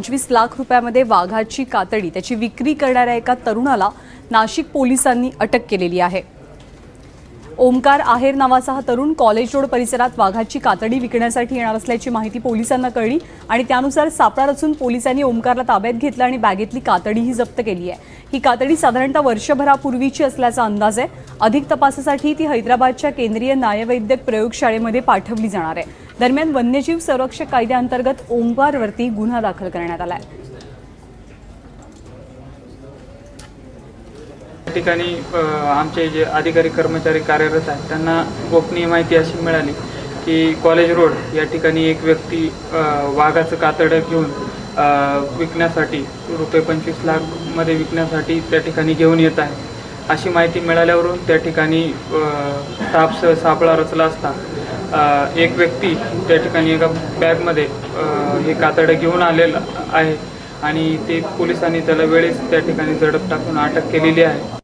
25 लाख रुपयामध्ये वाघाची कातडी त्याची विक्री करणाऱ्या एका तरुणाला नाशिक पोलिसांनी अटक केलेली आहे। ओमकार आहेर नावाचा हा तरुण कॉलेज रोड परिसरात वाघाची कातडी विकण्यासाठी येणार असल्याची माहिती पोलिसांना कळली आणि त्यानुसार सापळा रचून पोलिसांनी ओमकारला ताब्यात घेतलं आणि बॅगेतली कातडीही जप्त केली आहे। ही कातडी साधारणतः वर्षभरापूर्वीची असल्याचा अंदाज आहे। अधिक तपासासाठी ती हैदराबादच्या केंद्रीय न्यायवैद्यक प्रयोगशाळेमध्ये पाठवली जाणार आहे। दरम्यान वन्यजीव संरक्षक कायद्याअंतर्गत ओमकारवरती गुन्हा दाखल करण्यात आला आहे। ठिकाणी आमचे जे अधिकारी कर्मचारी कार्यरत आहेत त्यांना गोपनीय माहिती अशी मिळाली की कॉलेज रोड या ठिकाणी एक व्यक्ती वाघाचं कातडं घेऊन विकण्यासाठी रुपये 25 लाख मध्ये विकण्यासाठी त्या ठिकाणी घेऊन येत आहे। अशी माहिती मिळाल्यावरून त्या ठिकाणी स्टाफसह सापळा रचला असता एक व्यक्ती त्या ठिकाणी एका बॅगमध्ये हे कातडं घेऊन आलेला आहे आणि ते पोलिसांनी त्याला वेळेस त्या ठिकाणी झडप टाकून अटक केलेली आहे।